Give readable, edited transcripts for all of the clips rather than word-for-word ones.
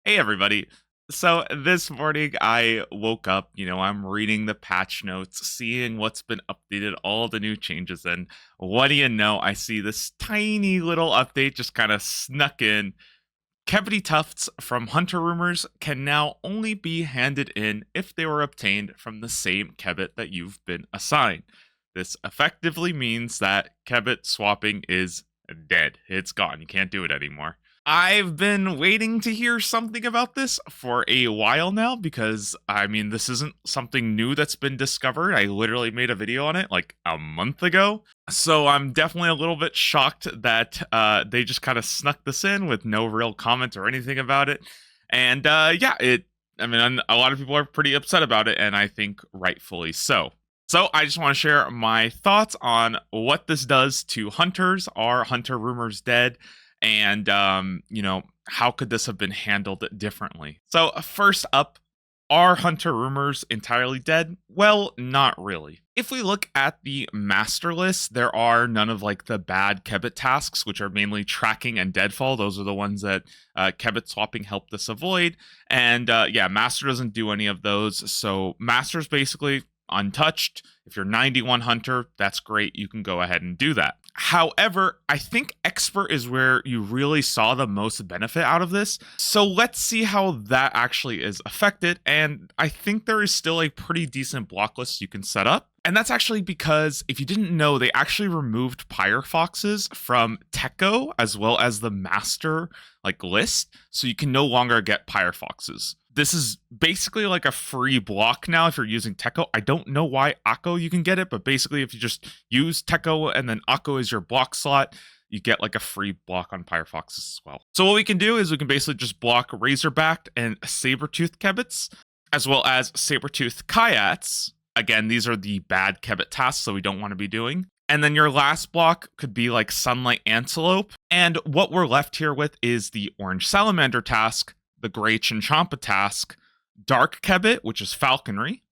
Hey everybody. So this morning I woke up, I'm reading the patch notes, seeing what's been updated, all the new changes, and what do you know? I see this tiny little update just kind of snuck in. Kebbit tufts from Hunter Rumors can now only be handed in if they were obtained from the same Kebbit that you've been assigned. This effectively means that Kebbit swapping is dead. It's gone. You can't do it anymore. I've been waiting to hear something about this for a while now because, this isn't something new that's been discovered. I literally made a video on it like a month ago. So I'm definitely a little bit shocked that they just kind of snuck this in with no real comment or anything about it. And a lot of people are pretty upset about it, and I think rightfully so. So I just want to share my thoughts on what this does to hunters. Are hunter rumors dead? And how could this have been handled differently? So first up, are hunter rumors entirely dead? Well, not really. If we look at the master list, there are none of like the bad Kebbit tasks, which are mainly tracking and deadfall. Those are the ones that Kebbit swapping helped us avoid. And master doesn't do any of those. So master's basically untouched. If you're 91 hunter, that's great. You can go ahead and do that. However, I think expert is where you really saw the most benefit out of this. So let's see how that actually is affected. And I think there is still a pretty decent block list you can set up. And that's actually because, if you didn't know, they actually removed Pyre Foxes from Techo as well as the master list. So you can no longer get Pyre Foxes. This is basically like a free block now if you're using Techo. I don't know why Akko you can get it, but basically if you just use Techo and then Akko is your block slot, you get like a free block on Pyre Foxes as well. So what we can do is we can basically just block Razorbacked and Saber-Tooth Kebbits, as well as Saber-Tooth Kyats. Again, these are the bad Kebbit tasks, so we don't want to be doing. And then your last block could be like Sunlight Antelope. And what we're left here with is the Orange Salamander task, the Gray Chinchampa task, Dark Kebbit, which is Falconry,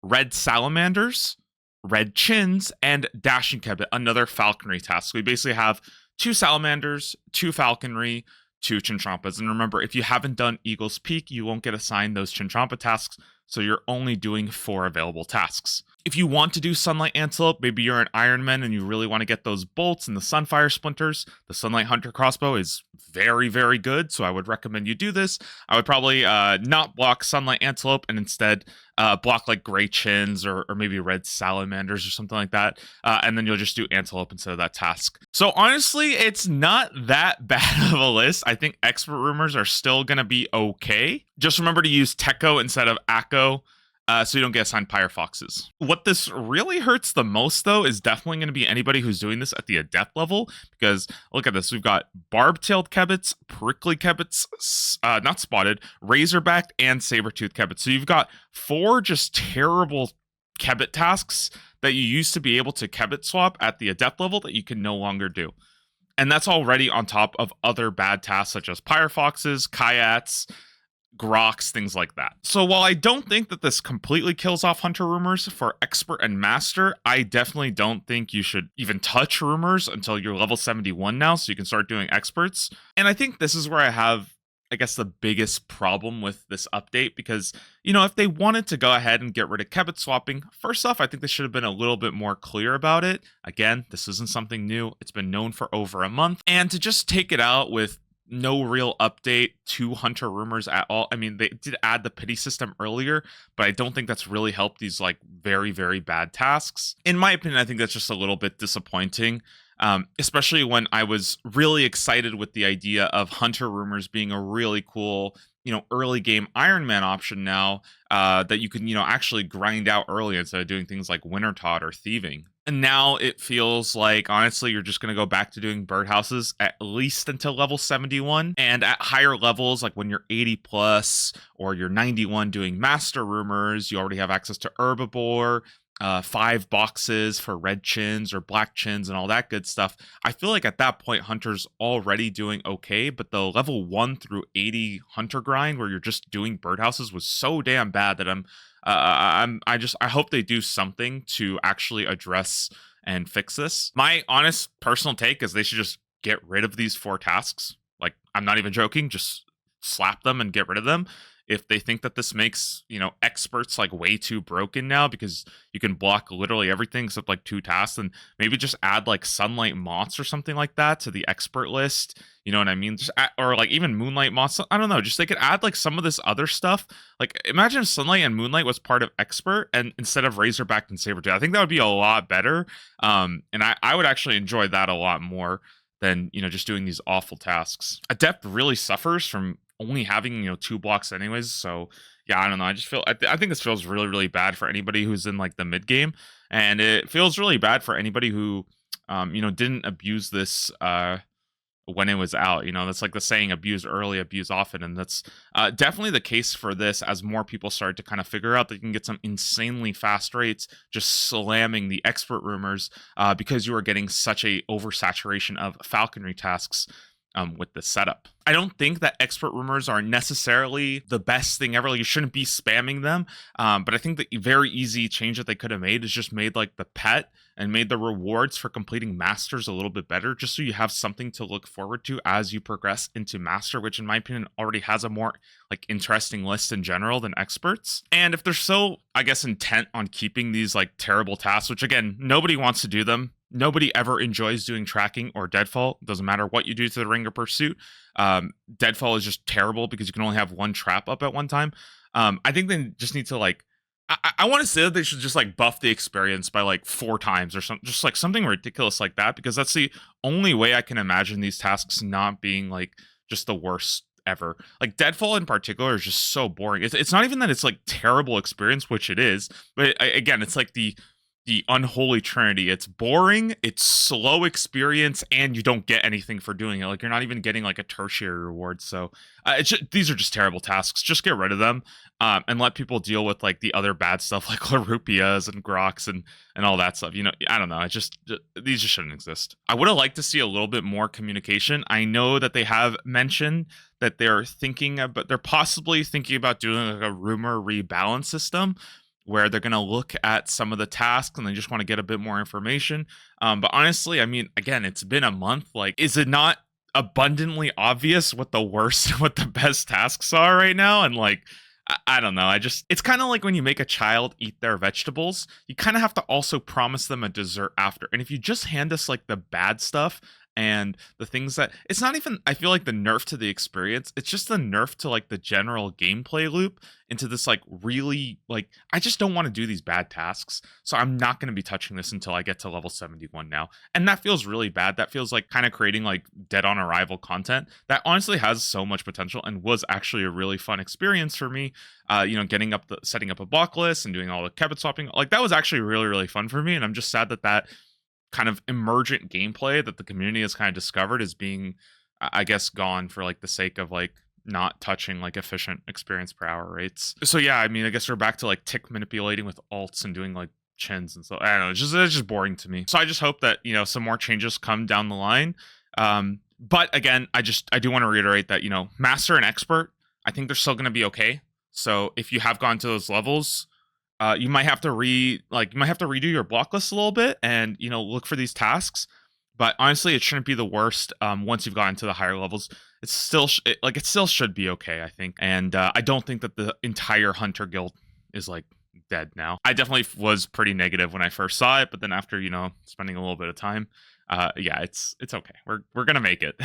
Red Salamanders, Red Chins, and Dashing Kebbit, another Falconry task. So we basically have 2 Salamanders, 2 Falconry, 2 Chinchampas. And remember, if you haven't done Eagle's Peak, you won't get assigned those Chinchampa tasks, so you're only doing 4 available tasks. If you want to do Sunlight Antelope, maybe you're an Ironman and you really want to get those bolts and the Sunfire Splinters, the Sunlight Hunter crossbow is very, very good, so I would recommend you do this. I would probably not block Sunlight Antelope and instead block like Gray Chins or maybe Red Salamanders or something like that, and then you'll just do Antelope instead of that task. So honestly, it's not that bad of a list. I think expert rumors are still going to be okay. Just remember to use Techo instead of Akko, so you don't get assigned Pyre Foxes. What this really hurts the most, though, is definitely going to be anybody who's doing this at the Adept level, because look at this. We've got Barb-tailed Kebbits, Prickly Kebbits, not spotted, Razorbacked, and Saber-Tooth Kebbits. So you've got 4 just terrible Kebbit tasks that you used to be able to Kebbit swap at the Adept level that you can no longer do. And that's already on top of other bad tasks such as Pyre Foxes, Kyats, Grox, things like that. So while I don't think that this completely kills off hunter rumors for expert and master, I definitely don't think you should even touch rumors until you're level 71 now, so you can start doing experts. And I think this is where I have, I guess, the biggest problem with this update, because, if they wanted to go ahead and get rid of Kebbit swapping, first off, I think they should have been a little bit more clear about it. Again, this isn't something new. It's been known for over a month. And to just take it out with no real update to hunter rumors at all. I mean, they did add the pity system earlier, but I don't think that's really helped these very, very bad tasks. In my opinion, I think that's just a little bit disappointing, especially when I was really excited with the idea of hunter rumors being a really cool, early game Iron Man option now, that you can, actually grind out early instead of doing things like Winter Todd or thieving. And now it feels like, honestly, you're just going to go back to doing birdhouses at least until level 71. And at higher levels, like when you're 80 plus or you're 91 doing master rumors, you already have access to herbivore, 5 boxes for red chins or black chins and all that good stuff. I feel like at that point, Hunter's already doing okay, but the level 1 through 80 Hunter grind where you're just doing birdhouses was so damn bad that I hope they do something to actually address and fix this. My honest personal take is they should just get rid of these 4 tasks. Like, I'm not even joking, just slap them and get rid of them. If they think that this makes, experts like way too broken now because you can block literally everything except like 2 tasks, and maybe just add like sunlight moths or something like that to the expert list. You know what I mean? Or like even moonlight moths. I don't know. Just they could add like some of this other stuff. Like imagine if sunlight and moonlight was part of expert and instead of razorback and sabertooth. I think that would be a lot better. And I would actually enjoy that a lot more than just doing these awful tasks. Adept really suffers from only having 2 blocks anyways, so yeah, I don't know. I just feel I think this feels really, really bad for anybody who's in like the mid game, and it feels really bad for anybody who didn't abuse this when it was out. That's like the saying, abuse early, abuse often. And that's definitely the case for this, as more people start to kind of figure out that you can get some insanely fast rates just slamming the expert rumors because you are getting such a oversaturation of falconry tasks with the setup. I don't think that expert rumors are necessarily the best thing ever. Like, you shouldn't be spamming them. But I think the very easy change that they could have made is just made like the pet and made the rewards for completing masters a little bit better, just so you have something to look forward to as you progress into master, which in my opinion already has a more like interesting list in general than experts. And if they're so, I guess, intent on keeping these like terrible tasks, which again, nobody wants to do them. Nobody ever enjoys doing tracking or deadfall. Doesn't matter what you do to the ring of pursuit. Deadfall is just terrible because you can only have one trap up at one time. I think they just need to like, I want to say that they should just like buff the experience by like 4 times or something, just like something ridiculous like that, because that's the only way I can imagine these tasks not being like just the worst ever. Like Deadfall in particular is just so boring. It's not even that it's like terrible experience, which it is, but again, it's like the unholy trinity. It's boring, it's slow experience, and you don't get anything for doing it. Like, you're not even getting like a tertiary reward. So these are just terrible tasks. Just get rid of them and let people deal with like the other bad stuff like Larupias and Grox and all that stuff. I don't know. These just shouldn't exist. I would have liked to see a little bit more communication. I know that they have mentioned that they're possibly thinking about doing like a rumor rebalance system, where they're going to look at some of the tasks and they just want to get a bit more information. But honestly, I mean, again, it's been a month. Like, is it not abundantly obvious what the best tasks are right now? And like, I don't know. It's kind of like when you make a child eat their vegetables, you kind of have to also promise them a dessert after. And if you just hand us like the bad stuff and the things that, it's not even, I feel like, the nerf to the experience, it's just the nerf to like the general gameplay loop into this like really like, I just don't want to do these bad tasks, so I'm not going to be touching this until I get to level 71 now. And that feels really bad. That feels like kind of creating like dead on arrival content that honestly has so much potential and was actually a really fun experience for me. Setting up a block list and doing all the Kebbit swapping, like that was actually really, really fun for me. And I'm just sad that kind of emergent gameplay that the community has kind of discovered is being, I guess, gone for like the sake of like not touching like efficient experience per hour rates. So yeah, I mean, I guess we're back to like tick manipulating with alts and doing like chins and so I don't know, it's just boring to me. So I just hope that some more changes come down the line. But again, I do want to reiterate that master and expert, I think they're still going to be okay. So if you have gone to those levels, you might have to redo your block list a little bit and look for these tasks. But honestly, it shouldn't be the worst. Once you've gotten to the higher levels, it still should be okay, I think. And I don't think that the entire Hunter Guild is like dead now. I definitely was pretty negative when I first saw it, but then after spending a little bit of time, yeah, it's okay. We're gonna make it.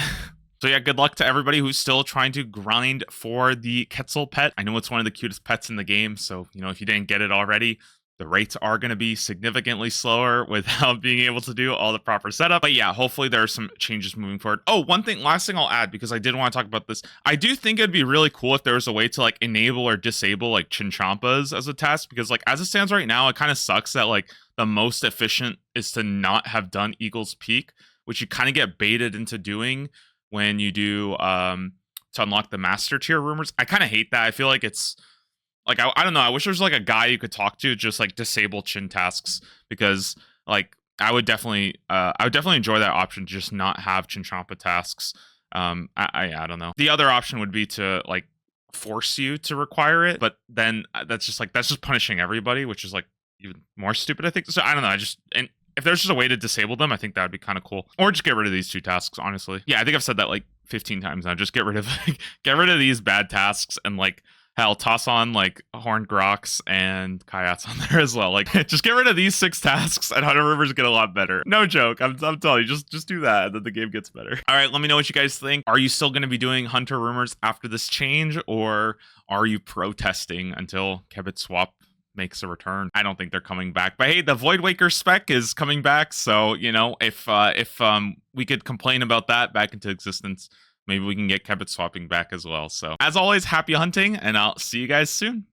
So yeah, good luck to everybody who's still trying to grind for the Quetzal pet. I know it's one of the cutest pets in the game, so if you didn't get it already, the rates are going to be significantly slower without being able to do all the proper setup. But yeah, hopefully there are some changes moving forward. Oh, last thing I'll add, because I did want to talk about this. I do think it'd be really cool if there was a way to like enable or disable like Chinchampas as a task, because like as it stands right now, it kind of sucks that like the most efficient is to not have done Eagle's Peak, which you kind of get baited into doing when you do to unlock the master tier rumors. I kind of hate that. I feel like it's like, I don't know. I wish there was like a guy you could talk to, just like disable chin tasks, because like I would definitely enjoy that option, just not have Chinchampa tasks. I don't know. The other option would be to like force you to require it, but then that's just punishing everybody, which is like even more stupid, I think. So I don't know. If there's just a way to disable them, I think that would be kind of cool. Or just get rid of these 2 tasks, honestly. Yeah, I think I've said that like 15 times now. Just get rid of these bad tasks, and like hell, toss on like Horned Grox and Kayats on there as well. Like, just get rid of these 6 tasks, and Hunter Rivers get a lot better. No joke. I'm telling you, just do that, and then the game gets better. All right, let me know what you guys think. Are you still going to be doing Hunter Rumors after this change, or are you protesting until Kebbit Swap makes a return? I don't think they're coming back, but hey, the Void Waker spec is coming back, so you know, if we could complain about that back into existence, maybe we can get Kebbit swapping back as well. So as always, happy hunting, and I'll see you guys soon.